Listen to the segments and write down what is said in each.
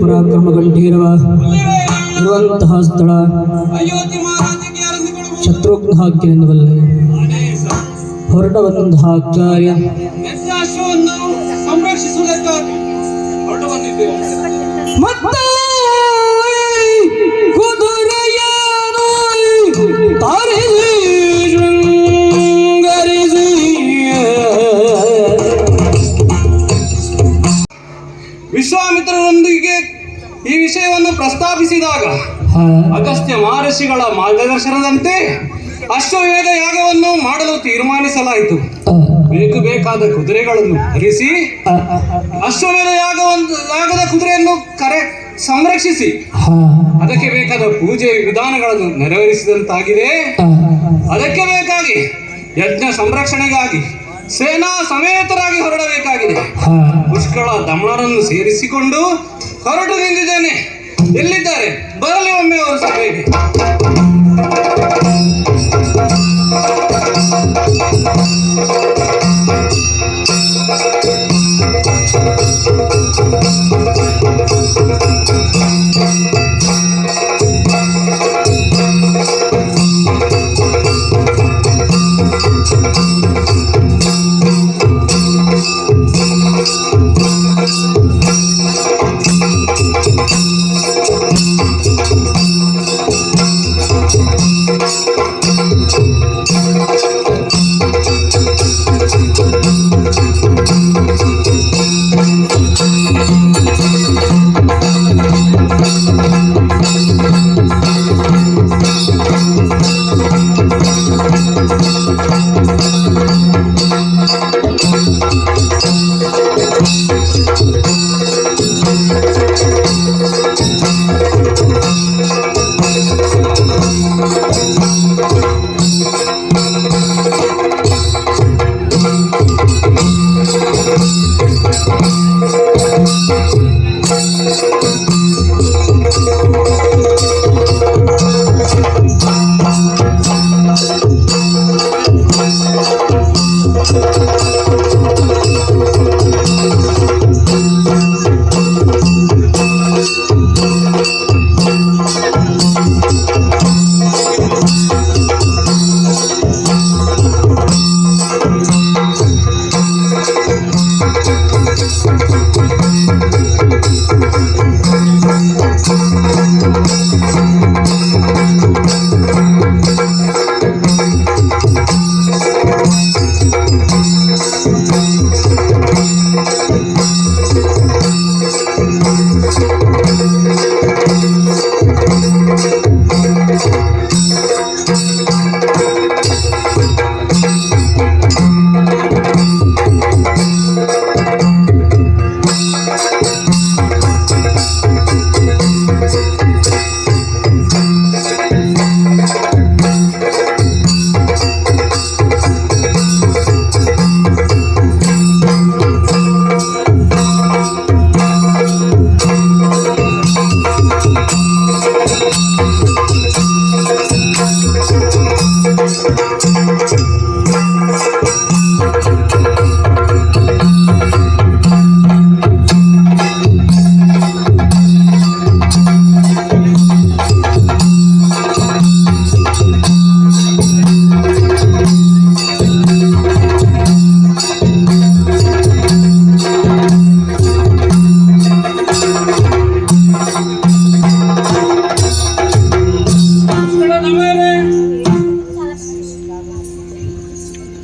ಪರಾಕ್ರಮ ಗಂಭೀರವ ಇರುವಂತಹ ಸ್ಥಳ ಶತ್ರುಘ್ನಾಜ್ಞೆಯಿಂದ ಬಲ್ಲೆ ಹೊರಟ ಬಂದಂತಹ ಕಾರ್ಯ ಸಂರಕ್ಷಿಸುವುದಕ್ಕಾಗಿ ಹೊರಟು ಬಂದಿದ್ದೇವೆ. ಮತ್ತೆ ಕುದುರೆಯನ್ನು ತಾರಿಸಿ ಶೃಂಗರಿಸಿ ವಿಶ್ವಾಮಿತ್ರರೊಂದಿಗೆ ಈ ವಿಷಯವನ್ನು ಪ್ರಸ್ತಾಪಿಸಿದಾಗ ಅಗಸ್ತ್ಯ ಮಹರ್ಷಿಗಳ ಮಾರ್ಗದರ್ಶನದಂತೆ ಅಶ್ವಮೇಧ ಯಾಗವನ್ನು ಮಾಡಲು ತೀರ್ಮಾನಿಸಲಾಯಿತು. ಬೇಕಾದ ಕುದುರೆಗಳನ್ನು ಧರಿಸಿ ಅಶ್ವಮೇಧ ಯಾಗದ ಕುದುರೆಯನ್ನು ಸಂರಕ್ಷಿಸಿ ಅದಕ್ಕೆ ಬೇಕಾದ ಪೂಜೆ ವಿಧಾನಗಳನ್ನು ನೆರವೇರಿಸಿದಂತಾಗಿದೆ. ಅದಕ್ಕೆ ಬೇಕಾಗಿ ಯಜ್ಞ ಸಂರಕ್ಷಣೆಗಾಗಿ ಸೇನಾ ಸಮೇತರಾಗಿ ಹೊರಡಬೇಕಾಗಿದೆ. ಪುಷ್ಕಳ ದಮಣರನ್ನು ಸೇರಿಸಿಕೊಂಡು ಹೊರಟು ನಿಂತಿದ್ದೇನೆ. ಎಲ್ಲಿದ್ದಾರೆ? ಬರಲಿ ಒಮ್ಮೆ ಅವರು ಸಭೆಗೆ.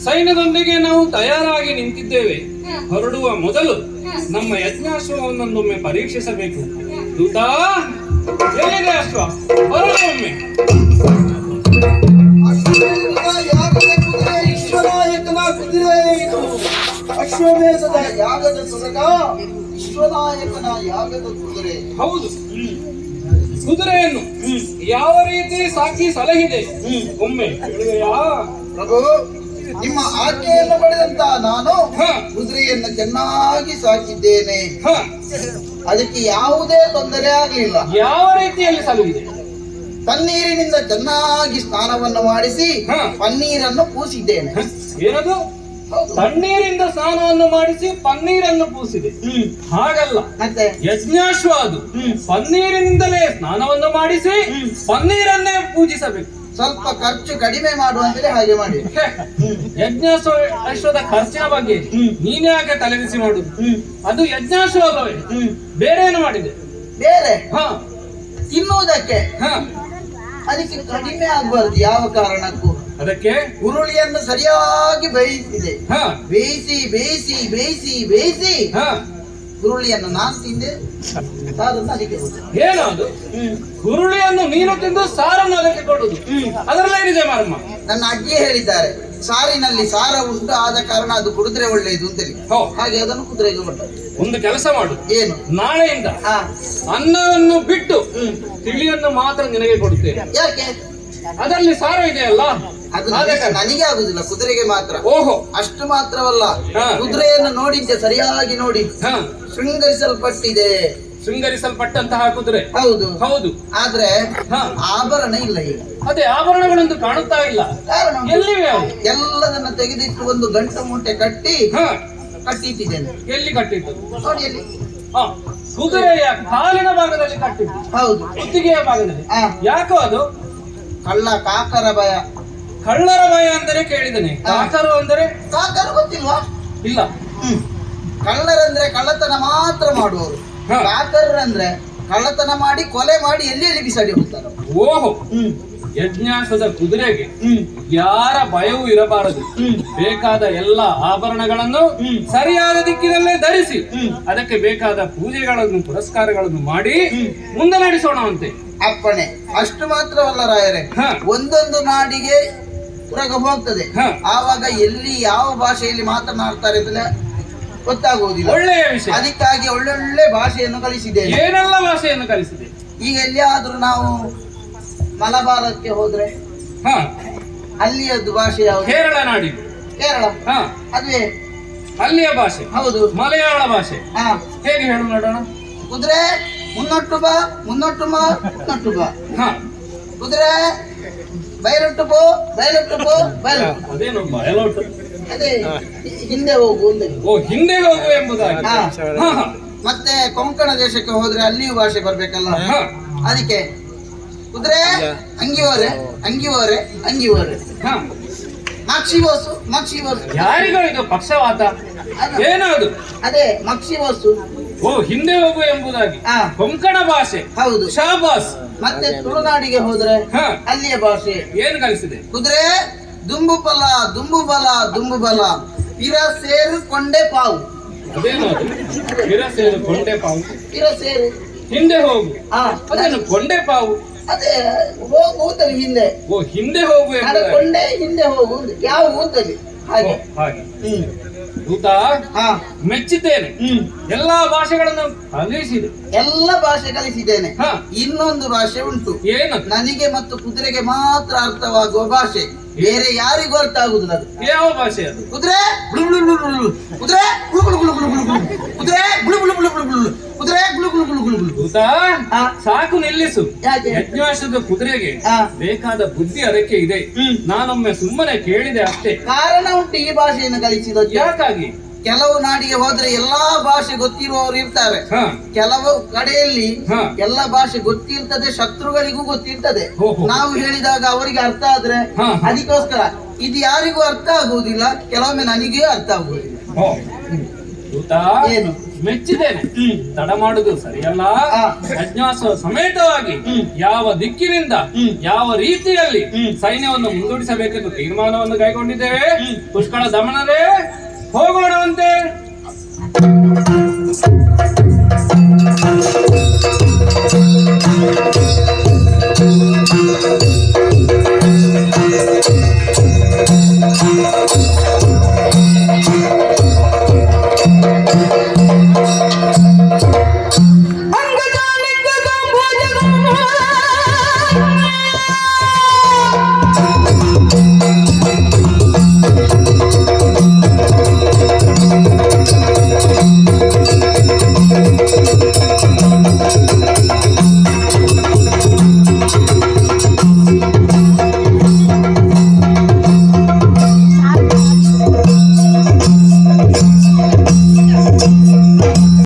ಸೈನ್ಯದೊಂದಿಗೆ ನಾವು ತಯಾರಾಗಿ ನಿಂತಿದ್ದೇವೆ. ಹೊರಡುವ ಮೊದಲು ನಮ್ಮ ಯಜ್ಞಾಶ್ವವನ್ನೊಮ್ಮೆ ಪರೀಕ್ಷಿಸಬೇಕು. ದೂತ, ಎಲ್ಲಿದೆ ಅಶ್ವ? ಹೊರಡು ಒಮ್ಮೆ. ಅಶ್ವಮೇಧದ ಯಾಗದ ಸೊರಗ ವಿಶ್ವನಾಯಕನ ಯಾಗದ ಕುದುರೆ. ಹೌದು, ಕುದುರೆಯನ್ನು ಯಾವ ರೀತಿ ಸಾಕಿ ಸಲಹಿದೆ ಒಮ್ಮೆ ಹೇಳುವೆಯಾ? ಪ್ರಭು, ನಿಮ್ಮ ಆಜ್ಞೆಯನ್ನು ಪಡೆದಂತ ನಾನು ಹ, ಕುದುರೆಯನ್ನು ಚೆನ್ನಾಗಿ ಸಾಕಿದ್ದೇನೆ. ಹ. ಅದಕ್ಕೆ ಯಾವುದೇ ತೊಂದರೆ ಆಗಲಿಲ್ಲ. ಯಾವ ರೀತಿಯಲ್ಲಿ ಸಲಹಿದೆ? ತಣ್ಣೀರಿನಿಂದ ಚೆನ್ನಾಗಿ ಸ್ನಾನವನ್ನು ಮಾಡಿಸಿ ಹ. ಪನ್ನೀರನ್ನು ಪೂಸಿದ್ದೇನೆ. ಹ, ಏನದು? ಹೌದು. ತಣ್ಣೀರಿಂದ ಸ್ನಾನವನ್ನು ಮಾಡಿಸಿ ಪನ್ನೀರನ್ನು ಪೂಸಿದೆ. ಹಾಗಲ್ಲ, ಮತ್ತೆ ಯಜ್ಞಾಶ್ವ ಅದು ಪನ್ನೀರಿನಿಂದಲೇ ಸ್ನಾನವನ್ನು ಮಾಡಿಸಿ ಪನ್ನೀರನ್ನೇ ಪೂಜಿಸಬೇಕು. ಸ್ವಲ್ಪ ಖರ್ಚು ಕಡಿಮೆ ಮಾಡುವಂತಲೇ ಹಾಗೆ ಮಾಡಿ. ಯಜ್ಞಾಶ್ವದ ಖರ್ಚಿನ ಬಗ್ಗೆ ನೀನ್ ಯಾಕೆ ತಲೆಬಿಸಿ ಮಾಡುದು? ಅದು ಯಜ್ಞಾಶ್ವ ಅಲ್ಲವೇ? ಬೇರೆ ಏನು ಮಾಡಿದೆ? ಬೇರೆ ಹ, ತಿನ್ನುವುದಕ್ಕೆ ಹ. ಅದಕ್ಕೆ ಕಡಿಮೆ ಆಗಬಾರ್ದು ಯಾವ ಕಾರಣಕ್ಕೂ. ಅದಕ್ಕೆ ಹುರುಳಿಯನ್ನು ಸರಿಯಾಗಿ ಬೇಯಿಸಿದೆ. ಹ, ಬೇಯಿಸಿ ಬೇಯಿಸಿ ಬೇಯಿಸಿ ಬೇಯಿಸಿ ಹ. ಹುರುಳಿಯನ್ನು ನಾನು ತಿಂದೆ, ಸಾರನ್ನು ಅದಕ್ಕೆ ಕೊಟ್ಟೆ. ಏನು ಅದು? ಹುರುಳಿಯನ್ನು ನೀನು ತಿಂದು ಸಾರನ್ನು ಅದಕ್ಕೆ ಕೊಡುದು, ಅದರಲ್ಲೇನಿದೆ ಮರ್ಮ? ನನ್ನ ಅಜ್ಜಿ ಹೇಳಿದ್ದಾರೆ, ಸಾರಿನಲ್ಲಿ ಸಾರ ಉಂಟು, ಆದ ಕಾರಣ ಅದು ಕುಡಿದ್ರೆ ಒಳ್ಳೆಯದು ಅಂತೇಳಿ. ಹೋ. ಹಾಗೆ ಅದನ್ನು ಕುದುರೆಗೆ ಕೊಟ್ಟ. ಒಂದು ಕೆಲಸ ಮಾಡು, ಏನು? ನಾಳೆಯಿಂದ ಹಾ. ಅನ್ನವನ್ನು ಬಿಟ್ಟು ತಿಳಿಯನ್ನು ಮಾತ್ರ ನಿನಗೆ ಕೊಡುತ್ತೇನೆ. ಯಾಕೆ? ಅದರಲ್ಲಿ ಸಾರ ಇದೆಯಲ್ಲ, ಅದು ಆದ ಕಾರಣ. ನನಗೆ ಆಗುದಿಲ್ಲ, ಕುದುರೆಗೆ ಮಾತ್ರ. ಓಹೋ, ಅಷ್ಟು ಮಾತ್ರವಲ್ಲ, ಹಾ. ಕುದುರೆಯನ್ನು ನೋಡಿದ್ದೆ, ಸರಿಯಾಗಿ ನೋಡಿ ಹ. ಶೃಂಗರಿಸಲ್ಪಟ್ಟಿದೆ. ಶೃಂಗರಿಸಲ್ಪಟ್ಟಂತಹ ಕುದುರೆ. ಹೌದು. ಹೌದು. ಆದ್ರೆ ಹ. ಆಭರಣ ಇಲ್ಲ ಈಗ. ಅದೇ ಆಭರಣಗಳಂತೂ ಕಾಣುತ್ತಾ ಇಲ್ಲ. ಕಾರಣ ಎಲ್ಲಿವೆ ಅವು? ಎಲ್ಲದನ್ನ ತೆಗೆದಿಟ್ಟು ಒಂದು ಗಂಟು ಮೂಟೆ ಕಟ್ಟಿ ಹ. ಕಟ್ಟಿಟ್ಟಿದ್ದೇನೆ. ಎಲ್ಲಿ ಕಟ್ಟಿದ್ದು? ನೋಡಿ ಅಲ್ಲಿ. ಹ, ಕುದುರೆಯ ಕಾಲಿನ ಭಾಗದಲ್ಲಿ ಕಟ್ಟಿದ್ದು, ಹೌದು. ಕುತ್ತಿಗೆಯ ಭಾಗದಲ್ಲಿ. ಆ. ಯಾಕೋ ಅದು? ಕಳ್ಳ ಕಾಕರ ಭಯ. ಕಳ್ಳರ ಭಯ ಅಂದರೆ ಕೇಳಿದನೆ, ಕಾಕರು ಅಂದರೆ ಕಾಕರು ಗೊತ್ತಿಲ್ವಾ? ಇಲ್ಲ. ಕಳ್ಳರಂದ್ರೆ ಕಳ್ಳತನ ಮಾತ್ರ ಮಾಡುವವರು. ಹ. ಕಾಕರಂದ್ರೆ ಕಳ್ಳತನ ಮಾಡಿ ಕೊಲೆ ಮಾಡಿ ಎಲ್ಲಿ ಬಿಸಾಡಿ ಹೋಗ್ತಾರೆ. ಓಹೋ, ಯಜ್ಞಾಶ್ವದ ಕುದುರೆಗೆ ಯಾರ ಭಯವೂ ಇರಬಾರದು. ಬೇಕಾದ ಎಲ್ಲ ಆಭರಣಗಳನ್ನು ಸರಿಯಾದ ದಿಕ್ಕಿನಲ್ಲೇ ಧರಿಸಿ ಅದಕ್ಕೆ ಬೇಕಾದ ಪೂಜೆಗಳನ್ನು ಪುರಸ್ಕಾರಗಳನ್ನು ಮಾಡಿ ಮುಂದೆ ನಡೆಸೋಣವಂತೆ. ಅಪ್ಪಣೆ. ಅಷ್ಟು ಮಾತ್ರವಲ್ಲ ರಾಯರೇ, ಹ. ಒಂದೊಂದು ನಾಡಿಗೆ ಪುರಗ ಹೋಗ್ತದೆ. ಹ. ಆವಾಗ ಎಲ್ಲಿ ಯಾವ ಭಾಷೆಯಲ್ಲಿ ಮಾತನಾಡ್ತಾರೆ ಅಂತ ಗೊತ್ತಾಗುವುದಿಲ್ಲ. ಒಳ್ಳೆಯ ವಿಷಯ. ಅದಕ್ಕಾಗಿ ಒಳ್ಳೊಳ್ಳೆ ಭಾಷೆಯನ್ನು ಕಲಿಸಿದ್ದೇನೆ. ಏನೆಲ್ಲ ಭಾಷೆಯನ್ನು ಕಲಿಸಿದೆ? ಈಗ ಎಲ್ಲಿಯಾದ್ರೂ ನಾವು ಮಲಬಾರಕ್ಕೆ ಹೋದ್ರೆ ಹ, ಅಲ್ಲಿಯದ್ದು ಭಾಷೆ ಯಾವುದು? ಕೇರಳ ನಾಡಿದ್ದು. ಕೇರಳ. ಹ, ಅದುವೇ. ಅಲ್ಲಿಯ ಭಾಷೆ ಹೌದು. ಮಲಯಾಳ ಭಾಷೆ. ಹಾ. ಹೇಗೆ ಹೇಳು ನೋಡೋಣ? ಕುದುರೆ ಮುನ್ನೊಟ್ಟು ಬಾ, ಮುನ್ನೊಟ್ಟು ಬಾ, ಮುನ್ನೊಟ್ಟು ಬಾ. ಹ, ಕುದುರೆ ಬಯಲೊಟ್ಟು ಪೋ, ಬಯಲೊಟ್ಟು ಪೋ, ಬಯಲೊಟ್ಟು. ಅದೇನು ಬಯಲೋಟು? ಅದೇ ಹಿಂದೆ ಹೋಗು ಅಂತ. ಓ, ಹಿಂದೆ ಹೋಗು ಎಂಬುದಾಗಿ. ಹಾ. ಹ, ಹ, ಮತ್ತೆ ಕೊಂಕಣ ದೇಶಕ್ಕೆ ಹೋದ್ರೆ ಅಲ್ಲಿಯೂ ಭಾಷೆ ಬರ್ಬೇಕಲ್ಲ. ಹ. ಅದಕ್ಕೆ ಕುದುರೆ ಅಂಗಿವರೆ, ಅಂಗಿವರೆ, ಅಂಗಿವರೆ. ಹ. ಮಕ್ಷಿ ಬೋಸು, ಮಕ್ಷಿ ಬೋಸು. ಯಾರಿಗೋ ಇದು ಪಕ್ಷವಾತ. ಏನೋ ಅದು? ಅದೇ ಮಕ್ಷಿ ಬೋಸು. ಓ, ಹಿಂದೆ ಹೋಗು ಎಂಬುದಾಗಿ. ಹಾ. ಕೊಂಕಣ ಭಾಷೆ. ಹೌದು. ಶಾಬಾಸ್. ಮತ್ತೆ ತುಳುನಾಡಿಗೆ ಹೋದ್ರೆ ಹ. ಅಲ್ಲಿಯ ಭಾಷೆ. ಏನು ಕಲಿಸಿದೆ? ಕುದುರೆ ದುಂಬು ಬಲ, ದುಂಬು ಬಲ, ದುಂಬು ಬಲ, ಇರ ಸೇರು ಕೊಂಡೆ ಪಾವು. ಅದೇನು ಅದು? ಗಿರಸೇರು ಕೊಂಡೆ ಪಾವು. ಇರ ಸೇರು ಹಿಂದೆ ಹೋಗು. ಹಾ. ಅದೇನು ಕೊಂಡೆ ಪಾವು? ಅದೇ ಹೋಗು ಅಂತಲ್ಲಿ ಹಿಂದೆ. ಓ, ಹಿಂದೆ ಹೋಗು ಎಂಬುದಾಗಿ. ಕೊಂಡೆ ಹಿಂದೆ ಹೋಗು ಅಂತ. ಯಾವ ಊತಲ್ಲಿ ಹಾಗೆ. ಓ, ಹಾಗೆ. ಹ್ಮ್. ದೂತ, ಹಾ. ಮೆಚ್ಚಿದ್ದೇನೆ. ಎಲ್ಲಾ ಭಾಷೆಗಳನ್ನು ಕಲಿಸಿದೆ. ಎಲ್ಲ ಭಾಷೆ ಕಲಿಸಿದ್ದೇನೆ. ಹ. ಇನ್ನೊಂದು ಭಾಷೆ ಉಂಟು, ಏನದು? ನನಗೆ ಮತ್ತು ಕುದುರೆಗೆ ಮಾತ್ರ ಅರ್ಥವಾಗುವ ಭಾಷೆ, ಬೇರೆ ಯಾರಿಗೂ ಅರ್ಥ ಆಗುದಿಲ್ಲ ಅದು. ಯಾವ ಭಾಷೆ ಅದು? ಕುದುರೆ ಗುಳು ಗುಳು ಗುಳು ಗುಳು ಗುಳು, ಕುದುರೆ ಗುಳು ಗುಳು ಗುಳು ಗುಳು ಗುಳು ಗುಳು, ಕುದುರೆ ಗುಳು ಗುಳು ಗುಳು ಗುಳು ಗುಳು, ಕುದುರೆ ಗುಳು ಗುಳು ಗುಳು ಗುಳು ಗುಳು. ದೂತ, ಹಾ. ಸಾಕು ನಿಲ್ಲಿಸು. ಯಾಕೆ? ಯಜ್ಞಾಶ್ವದ ಕುದುರೆಗೆ ಹಾ. ಬೇಕಾದ ಬುದ್ಧಿ ಅದಕ್ಕೆ ಇದೆ. ನಾನೊಮ್ಮೆ ಸುಮ್ಮನೆ ಕೇಳಿದೆ ಅಷ್ಟೇ. ಕಾರಣ ಉಂಟು ಈ ಭಾಷೆಯನ್ನು ಕಲಿಸಿದದ್ದು. ಯಾಕಾಗಿ? ಕೆಲವು ನಾಡಿಗೆ ಹೋದ್ರೆ ಎಲ್ಲಾ ಭಾಷೆ ಗೊತ್ತಿರುವವರು ಇರ್ತಾರೆ. ಹ. ಕೆಲವು ಕಡೆಯಲ್ಲಿ ಹ. ಎಲ್ಲ ಭಾಷೆ ಗೊತ್ತಿರ್ತದೆ, ಶತ್ರುಗಳಿಗೂ ಗೊತ್ತಿರ್ತದೆ. ಹೋ, ಹೋ. ನಾವು ಹೇಳಿದಾಗ ಅವರಿಗೆ ಅರ್ಥ ಆದ್ರೆ ಹ. ಅದಕ್ಕೋಸ್ಕರ ಇದು ಯಾರಿಗೂ ಅರ್ಥ ಆಗುವುದಿಲ್ಲ, ಕೆಲವೊಮ್ಮೆ ನನಗೂ ಅರ್ಥ ಆಗುವುದಿಲ್ಲ. ಓ, ದೂತ, ಏನು? ಮೆಚ್ಚಿದ್ದೇನೆ. ತಡ ಮಾಡುದು ಸರಿಯಲ್ಲ. ಹಾ. ಯಜ್ಞಾಶ್ವ ಸಮೇತವಾಗಿ ಯಾವ ದಿಕ್ಕಿನಿಂದ ಯಾವ ರೀತಿಯಲ್ಲಿ ಸೈನ್ಯವನ್ನು ಮುಂದೂಡಿಸಬೇಕೆಂದು ತೀರ್ಮಾನವನ್ನು ಕೈಗೊಂಡಿದ್ದೇವೆ. ಪುಷ್ಕಳ ದಮನರೇ, ಹೋಗೋಣವಂತೆ.